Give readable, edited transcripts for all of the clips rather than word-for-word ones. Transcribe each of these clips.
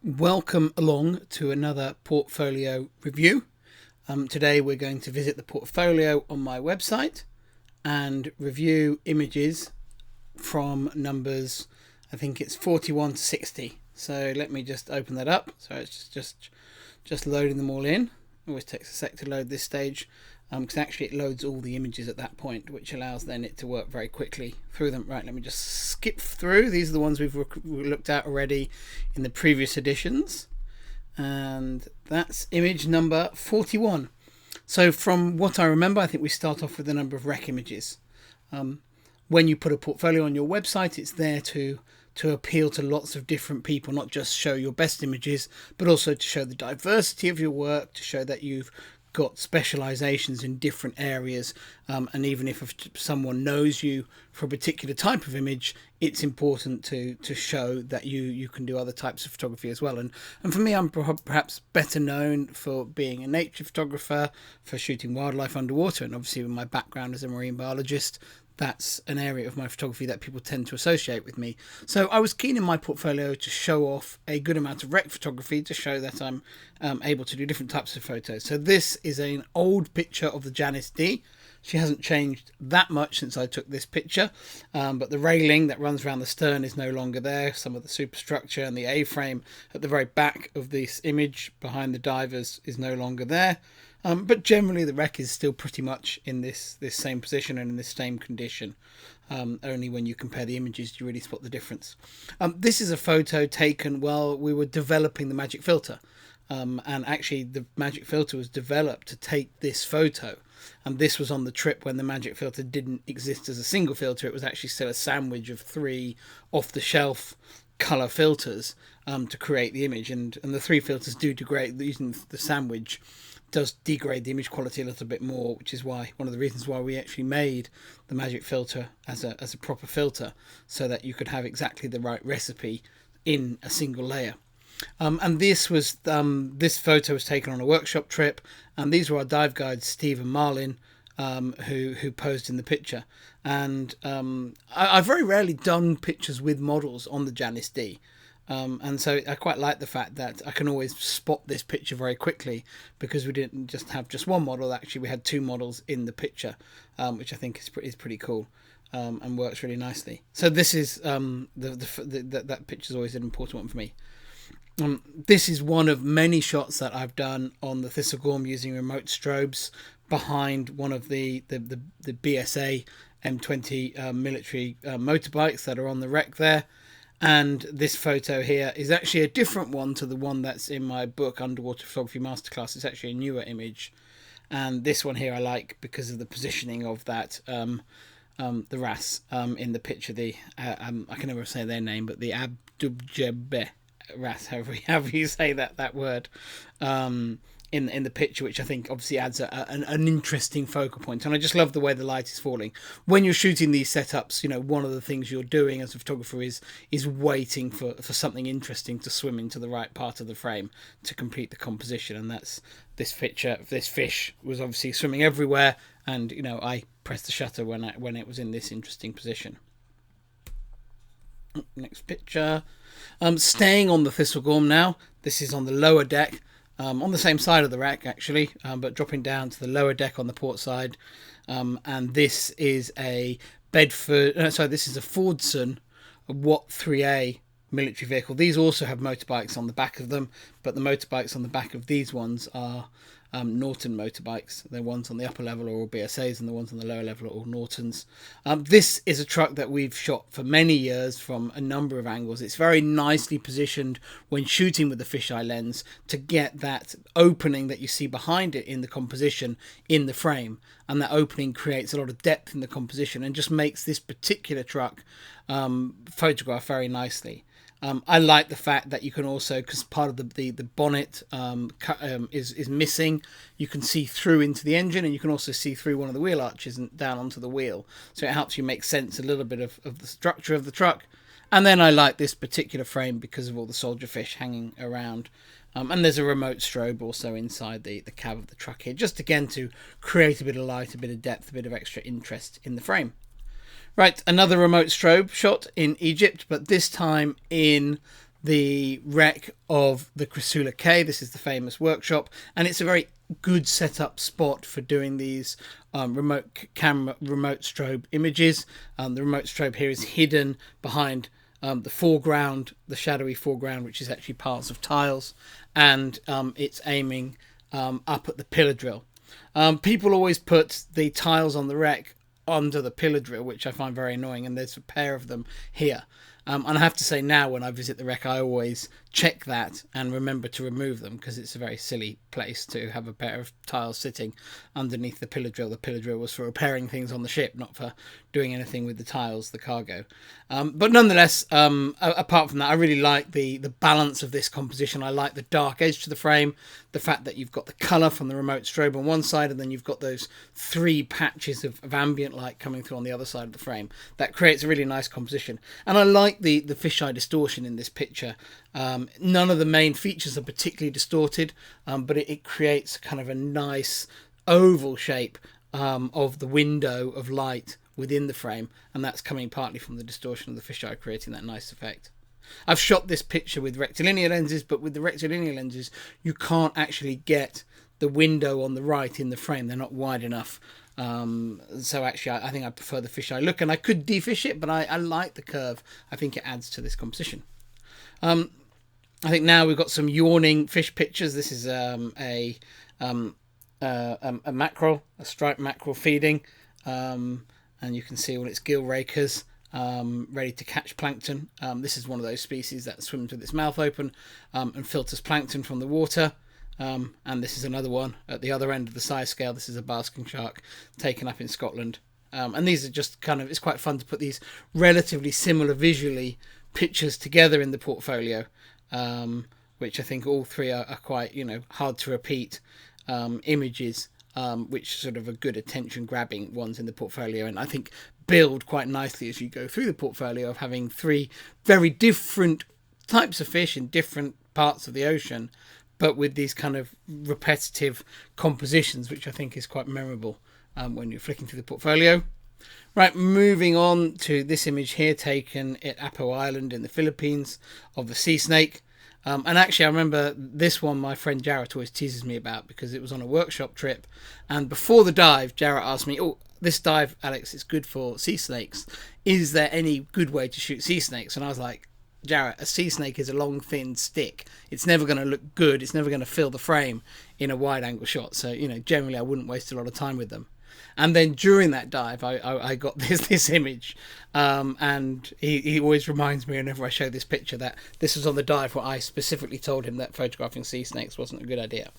Welcome along to another portfolio review. Today we're going to visit the portfolio on my website and review images from numbers, I think it's 41 to 60. So let me just open that up. So it's just loading them all in. Always takes a sec to load this stage, because actually it loads all the images at that point, which allows then it to work very quickly through them. Right, let me just skip through. These are the ones we've looked at already in the previous editions, and that's image number 41. So from what I remember, I think we start off with a number of rec images. When you put a portfolio on your website, it's there to appeal to lots of different people, not just show your best images, but also to show the diversity of your work, to show that you've got specializations in different areas, and even if someone knows you for a particular type of image, it's important to show that you can do other types of photography as well. And for me, I'm perhaps better known for being a nature photographer, for shooting wildlife underwater, and obviously with my background as a marine biologist, that's an area of my photography that people tend to associate with me. So I was keen in my portfolio to show off a good amount of rec photography, to show that I'm able to do different types of photos. So this is an old picture of the Janice D. She hasn't changed that much since I took this picture, but the railing that runs around the stern is no longer there. Some of the superstructure and the A-frame at the very back of this image behind the divers is no longer there. But generally the wreck is still pretty much in this same position and in this same condition. Only when you compare the images do you really spot the difference. This is a photo taken while we were developing the magic filter. And actually the magic filter was developed to take this photo. And this was on the trip when the magic filter didn't exist as a single filter. It was actually still a sandwich of 3 off-the-shelf colour filters to create the image. And the 3 filters do degrade. Using the sandwich does degrade the image quality a little bit more, which is why one of the reasons why we actually made the magic filter as a proper filter, so that you could have exactly the right recipe in a single layer. And this photo was taken on a workshop trip, and these were our dive guides Steve and Marlin, who posed in the picture. And I've very rarely done pictures with models on the Janice D. And so I quite like the fact that I can always spot this picture very quickly, because we didn't just have just one model. Actually, we had 2 models in the picture, which I think is pretty cool, and works really nicely. So this is that picture is always an important one for me. This is one of many shots that I've done on the Thistlegorm using remote strobes behind one of the BSA M20 military motorbikes that are on the wreck there. And this photo here is actually a different one to the one that's in my book, Underwater Photography Masterclass. It's actually a newer image. And this one here I like because of the positioning of that, the RAS in the picture. I can never say their name, but the Abdubjebe RAS, however you say that word, in the picture, which I think obviously adds an interesting focal point. And I just love the way the light is falling when you're shooting these setups. One of the things you're doing as a photographer is waiting for something interesting to swim into the right part of the frame to complete the composition. And that's this picture. This fish was obviously swimming everywhere, and I pressed the shutter when it was in this interesting position. Next picture. Staying on the Thistlegorm now. This is on the lower deck. On the same side of the wreck actually, but dropping down to the lower deck on the port side, and this is a Bedford. This is a Fordson Watt 3A military vehicle. These also have motorbikes on the back of them, but the motorbikes on the back of these ones are Norton motorbikes. The ones on the upper level are all BSAs, and the ones on the lower level are all Nortons. This is a truck that we've shot for many years from a number of angles. It's very nicely positioned when shooting with the fisheye lens to get that opening that you see behind it in the composition in the frame, and that opening creates a lot of depth in the composition and just makes this particular truck photograph very nicely. I like the fact that you can also, because part of the bonnet is missing, you can see through into the engine, and you can also see through one of the wheel arches and down onto the wheel. So it helps you make sense a little bit of the structure of the truck. And then I like this particular frame because of all the soldier fish hanging around. And there's a remote strobe also inside the cab of the truck here, just again to create a bit of light, a bit of depth, a bit of extra interest in the frame. Right, another remote strobe shot in Egypt, but this time in the wreck of the Crisula Cay. This is the famous workshop, and it's a very good setup spot for doing these remote strobe images. The remote strobe here is hidden behind the foreground, the shadowy foreground, which is actually parts of tiles, and it's aiming up at the pillar drill. People always put the tiles on the wreck under the pillar drill, which I find very annoying, and there's a pair of them here. And I have to say now, when I visit the wreck, I always check that and remember to remove them, because it's a very silly place to have a pair of tiles sitting underneath the pillar drill. The pillar drill was for repairing things on the ship, not for doing anything with the tiles, the cargo. But nonetheless, apart from that, I really like the balance of this composition. I like the dark edge to the frame, the fact that you've got the colour from the remote strobe on one side, and then you've got those 3 patches of ambient light coming through on the other side of the frame. That creates a really nice composition. And I like the fisheye distortion in this picture. None of the main features are particularly distorted, but it creates kind of a nice oval shape of the window of light within the frame, and that's coming partly from the distortion of the fisheye, creating that nice effect. I've shot this picture with rectilinear lenses, but with the rectilinear lenses you can't actually get the window on the right in the frame. They're not wide enough. So actually I think I prefer the fisheye look, and I could defish it, but I like the curve. I think it adds to this composition. I think now we've got some yawning fish pictures. This is a mackerel, a striped mackerel feeding, and you can see all its gill rakers ready to catch plankton. This is one of those species that swims with its mouth open and filters plankton from the water. And this is another one at the other end of the size scale. This is a basking shark taken up in Scotland. And these are just kind of, it's quite fun to put these relatively similar visually pictures together in the portfolio, which I think all 3 are quite, hard to repeat images, which sort of are good attention grabbing ones in the portfolio, and I think build quite nicely as you go through the portfolio of having 3 very different types of fish in different parts of the ocean, but with these kind of repetitive compositions, which I think is quite memorable when you're flicking through the portfolio. Right, moving on to this image here, taken at Apo Island in the Philippines, of the sea snake. And actually I remember this one my friend Jarrett always teases me about, because it was on a workshop trip, and before the dive Jarrett asked me, "Oh, this dive, Alex, is good for sea snakes. Is there any good way to shoot sea snakes?" And I was like, "Jarrett, a sea snake is a long thin stick. It's never going to look good. It's never going to fill the frame in a wide angle shot. So, generally I wouldn't waste a lot of time with them." And then during that dive, I got this image, and he always reminds me whenever I show this picture that this was on the dive where I specifically told him that photographing sea snakes wasn't a good idea.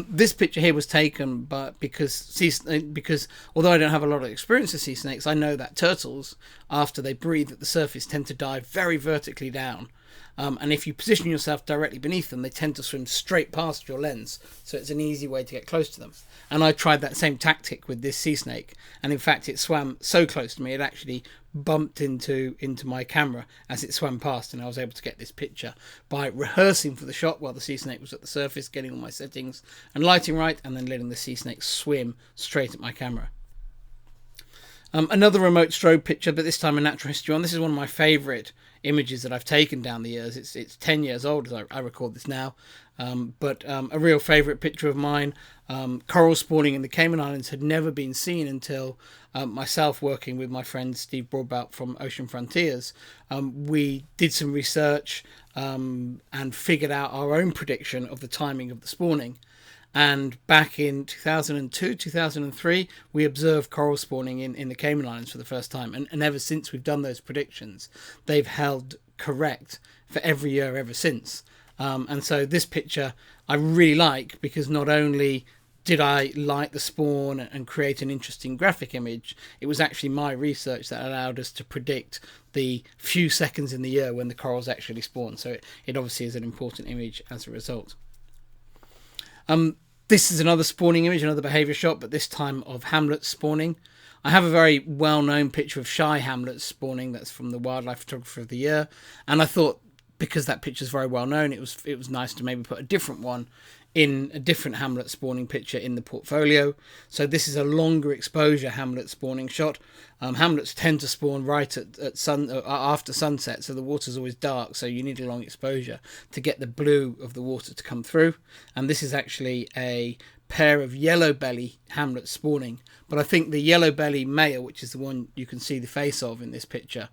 This picture here was taken because although I don't have a lot of experience with sea snakes, I know that turtles, after they breathe at the surface, tend to dive very vertically down. And if you position yourself directly beneath them, they tend to swim straight past your lens, so it's an easy way to get close to them. And I tried that same tactic with this sea snake, and in fact it swam so close to me it actually bumped into my camera as it swam past, and I was able to get this picture by rehearsing for the shot while the sea snake was at the surface, getting all my settings and lighting right, and then letting the sea snake swim straight at my camera. Another remote strobe picture, but this time a natural history one. This is one of my favourite images that I've taken down the years. It's 10 years old as I record this now, but a real favourite picture of mine. Coral spawning in the Cayman Islands had never been seen until myself, working with my friend Steve Broadbelt from Ocean Frontiers, we did some research and figured out our own prediction of the timing of the spawning. And back in 2002, 2003, we observed coral spawning in the Cayman Islands for the first time. And ever since we've done those predictions, they've held correct for every year ever since. And so this picture I really like, because not only did I like the spawn and create an interesting graphic image, it was actually my research that allowed us to predict the few seconds in the year when the corals actually spawn. So it obviously is an important image as a result. This is another spawning image, another behaviour shot, but this time of Hamlet spawning. I have a very well-known picture of shy Hamlet spawning that's from the Wildlife Photographer of the Year, and I thought because that picture's very well known, it was nice to maybe put a different one in a different Hamlet spawning picture in the portfolio. So this is a longer exposure Hamlet spawning shot. Hamlets tend to spawn right at after sunset, so the water's always dark, so you need a long exposure to get the blue of the water to come through. And this is actually a pair of yellow belly Hamlets spawning, but I think the yellow belly male, which is the one you can see the face of in this picture,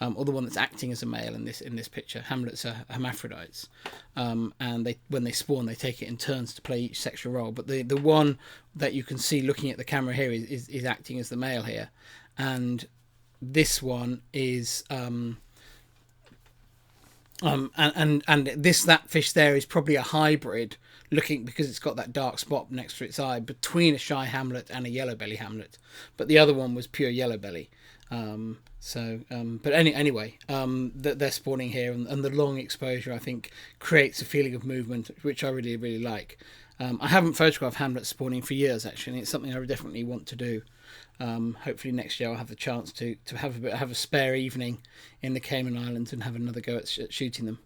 or the one that's acting as a male in this picture. Hamlets are hermaphrodites, and when they spawn, they take it in turns to play each sexual role. But the one that you can see looking at the camera here is acting as the male here, and this one is and that fish there is probably a hybrid, looking, because it's got that dark spot next to its eye, between a shy Hamlet and a yellow belly Hamlet. But the other one was pure yellow belly. But anyway, they're spawning here, and the long exposure, I think, creates a feeling of movement, which I really, really like. I haven't photographed Hamlet spawning for years, actually, and it's something I definitely want to do. Hopefully next year I'll have the chance to have a spare evening in the Cayman Islands and have another go at shooting them.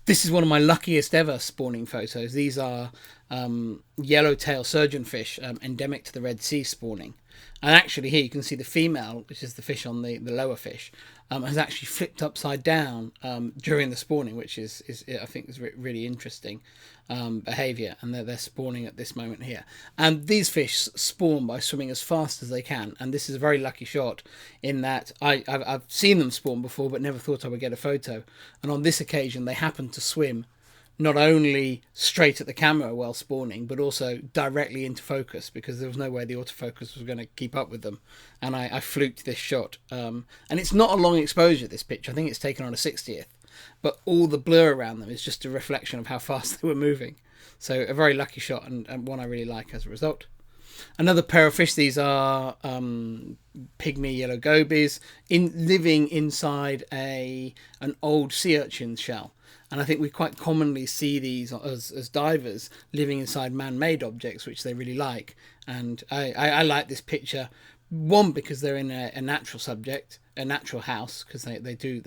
This is one of my luckiest ever spawning photos. These are yellowtail surgeonfish, endemic to the Red Sea, spawning. And actually here you can see the female, which is the fish on the lower fish, has actually flipped upside down during the spawning, which is I think is really interesting behaviour. And they're spawning at this moment here. And these fish spawn by swimming as fast as they can. And this is a very lucky shot in that I've seen them spawn before, but never thought I would get a photo. And on this occasion, they happened to swim not only straight at the camera while spawning, but also directly into focus, because there was no way the autofocus was going to keep up with them. And I fluked this shot. And it's not a long exposure, this picture. I think it's taken on a 60th. But all the blur around them is just a reflection of how fast they were moving. So a very lucky shot, and one I really like as a result. Another pair of fish, these are Pygmy yellow gobis, living inside an old sea urchin shell. And I think we quite commonly see these as divers living inside man-made objects, which they really like. And I like this picture, one, because they're in a natural subject, a natural house, because they do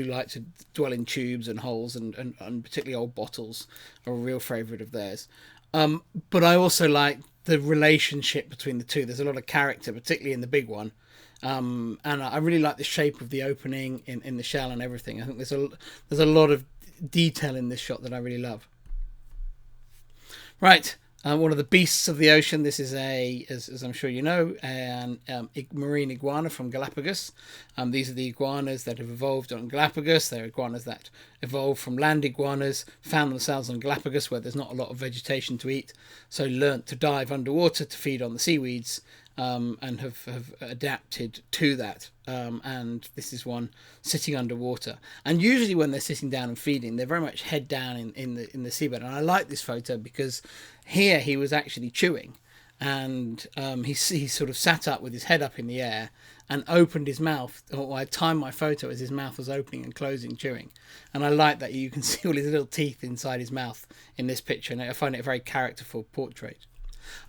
like to dwell in tubes and holes, and particularly old bottles are a real favourite of theirs. But I also like the relationship between the two. There's a lot of character, particularly in the big one. And I really like the shape of the opening in the shell and everything. I think there's a lot of detail in this shot that I really love. Right, one of the beasts of the ocean. This is as I'm sure you know, a marine iguana from Galapagos. These are the iguanas that have evolved on Galapagos. They're iguanas that evolved from land iguanas, found themselves on Galapagos where there's not a lot of vegetation to eat, so learnt to dive underwater to feed on the seaweeds. And have adapted to that, and this is one sitting underwater. And usually when they're sitting down and feeding, they're very much head down in the seabed. And I like this photo because here he was actually chewing, and he sort of sat up with his head up in the air and opened his mouth. Or I timed my photo as his mouth was opening and closing, chewing. And I like that you can see all his little teeth inside his mouth in this picture, and I find it a very characterful portrait.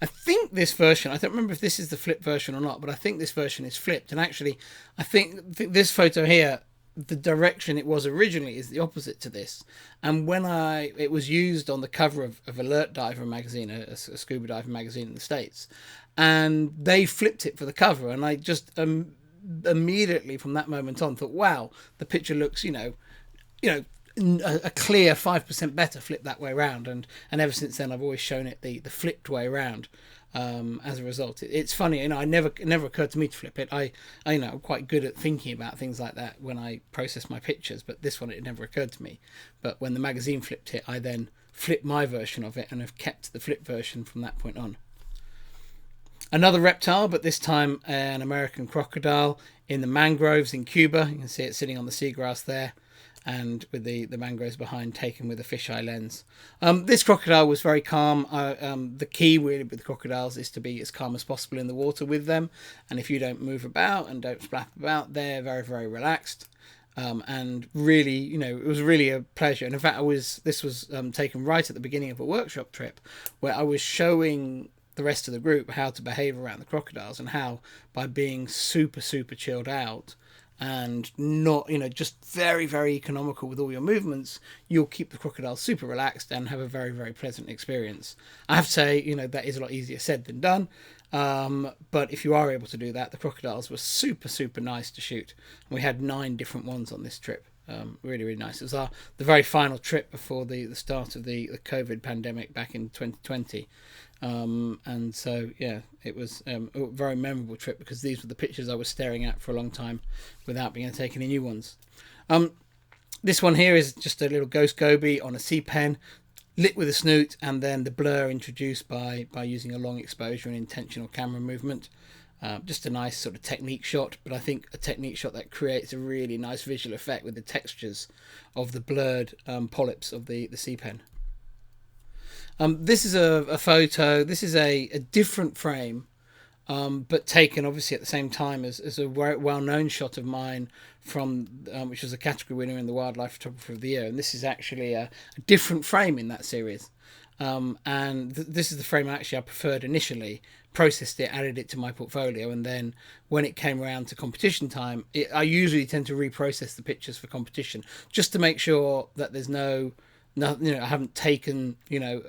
I think this version, I don't remember if this is the flipped version or not, but I think this version is flipped. And actually, I think this photo here, the direction it was originally is the opposite to this. And when it was used on the cover of Alert Diver magazine, a scuba diving magazine in the States, and they flipped it for the cover. And I just immediately from that moment on thought, wow, the picture looks, a clear 5% better flipped that way around, and ever since then I've always shown it the flipped way around. As a result, it's funny, it never occurred to me to flip it. I'm quite good at thinking about things like that when I process my pictures, but this one, it never occurred to me. But when the magazine flipped it, I then flipped my version of it and have kept the flip version from that point on. Another reptile, but this time an American crocodile in the mangroves in Cuba. You can see it sitting on the seagrass there, and with the mangroves behind, taken with a fisheye lens. This crocodile was very calm. The key really with the crocodiles is to be as calm as possible in the water with them, and if you don't move about and don't splap about, they're very, very relaxed. And really, it was really a pleasure. And in fact, this was taken right at the beginning of a workshop trip where I was showing the rest of the group how to behave around the crocodiles, and how by being super, super chilled out, and not, just very, very economical with all your movements, you'll keep the crocodile super relaxed and have a very, very pleasant experience. I have to say, that is a lot easier said than done. But if you are able to do that, the crocodiles were super, super nice to shoot. We had 9 different ones on this trip. Really, really nice. It was the very final trip before the start of the COVID pandemic back in 2020. And so, yeah, it was a very memorable trip because these were the pictures I was staring at for a long time without being able to take any new ones. This one here is just a little ghost goby on a sea pen, lit with a snoot, and then the blur introduced by using a long exposure and intentional camera movement. Just a nice sort of technique shot, but I think a technique shot that creates a really nice visual effect with the textures of the blurred polyps of the sea pen. This is a photo. This is a different frame, but taken obviously at the same time as a well-known shot of mine from which was a category winner in the Wildlife Photographer of the Year. And this is actually a different frame in that series. And this is the frame I preferred initially, processed it, added it to my portfolio, and then when it came around to competition time, I usually tend to reprocess the pictures for competition just to make sure that there's no, I haven't taken,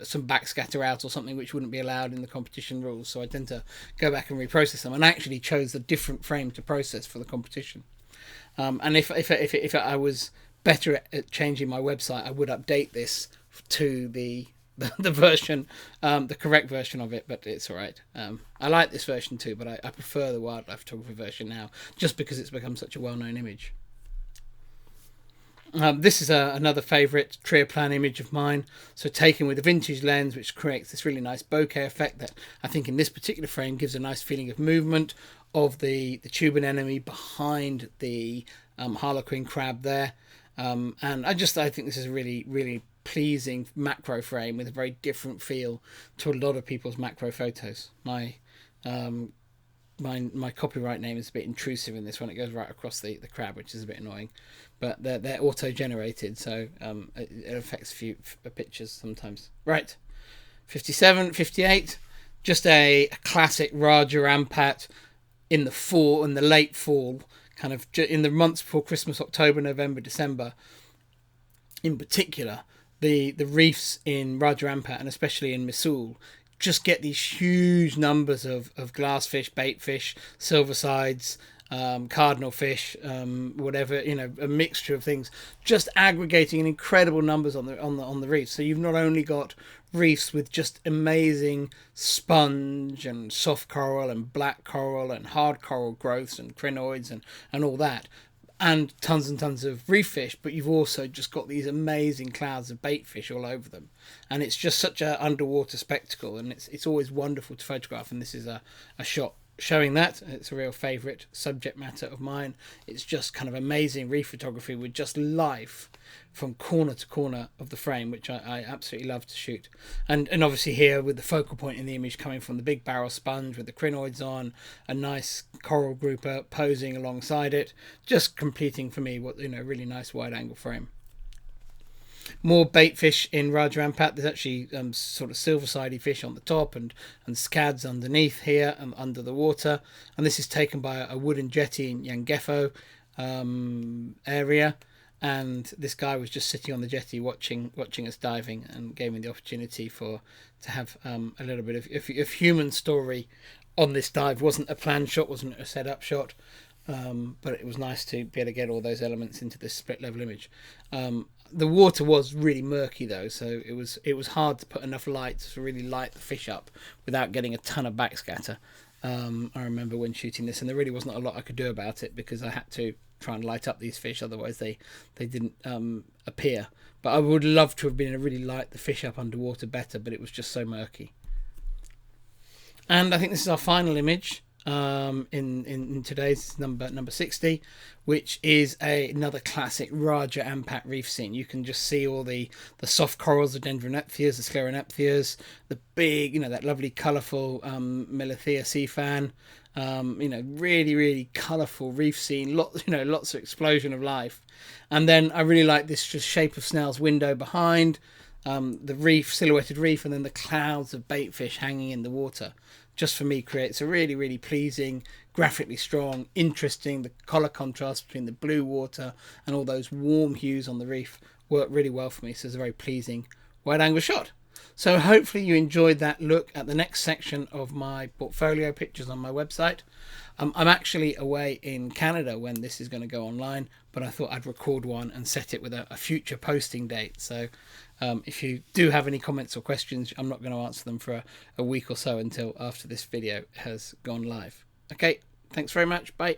some backscatter out or something which wouldn't be allowed in the competition rules. So I tend to go back and reprocess them, and I actually chose a different frame to process for the competition. And if I was better at changing my website, I would update this to the version, the correct version of it, but it's all right. I like this version too, but I prefer the Wildlife Photography version now, just because it's become such a well-known image. This is another favourite trio plan image of mine, so taken with a vintage lens, which creates this really nice bokeh effect that I think in this particular frame gives a nice feeling of movement of the tube anemone behind the harlequin crab there. And I think this is a really, really pleasing macro frame with a very different feel to a lot of people's macro photos. My copyright name is a bit intrusive in this one. It goes right across the crab, which is a bit annoying, but they're auto generated, so it affects a few pictures sometimes. Right, 57, 58, just a classic Raja Ampat in the late fall, kind of in the months before Christmas, October, November, December in particular. The reefs in Raja Ampat, and especially in Missoul, just get these huge numbers of glassfish, baitfish, silver sides, cardinal fish, whatever, a mixture of things, just aggregating in incredible numbers on the reefs. So you've not only got reefs with just amazing sponge and soft coral and black coral and hard coral growths and crinoids and all that, and tons of reef fish, but you've also just got these amazing clouds of bait fish all over them, and it's just such an underwater spectacle, and it's always wonderful to photograph. And this is a shot showing that. It's a real favourite subject matter of mine. It's just kind of amazing reef photography with just life from corner to corner of the frame, which I absolutely love to shoot. And obviously here with the focal point in the image coming from the big barrel sponge with the crinoids on, a nice coral grouper posing alongside it, just completing for me what, really nice wide angle frame. More bait fish in Raja Ampat. There's actually sort of silver-sidey fish on the top and scads underneath here and under the water. And this is taken by a wooden jetty in Yangefo area. And this guy was just sitting on the jetty watching us diving, and gave me the opportunity to have a little bit of human story on this dive. Wasn't a planned shot, wasn't a set up shot, but it was nice to be able to get all those elements into this split level image. The water was really murky though, so it was hard to put enough light to really light the fish up without getting a ton of backscatter. I remember when shooting this, and there really wasn't a lot I could do about it because I had to try and light up these fish, otherwise they didn't appear. But I would love to have been able to really light the fish up underwater better, but it was just so murky. And I think this is our final image in today's number 60, which is another classic Raja Ampat reef scene. You can just see all the soft corals, the dendronepthias, the scleronepthias, the big, that lovely colourful Melithea sea fan. Really, really colourful reef scene, lots of explosion of life. And then I really like this just shape of snail's window behind, the reef, silhouetted reef, and then the clouds of bait fish hanging in the water. just for me creates a really, really pleasing, graphically strong, interesting. The colour contrast between the blue water and all those warm hues on the reef work really well for me. So it's a very pleasing wide angle shot. So hopefully you enjoyed that look at the next section of my portfolio pictures on my website. I'm actually away in Canada when this is going to go online, but I thought I'd record one and set it with a future posting date. So if you do have any comments or questions, I'm not going to answer them for a week or so until after this video has gone live. Okay, thanks very much. Bye.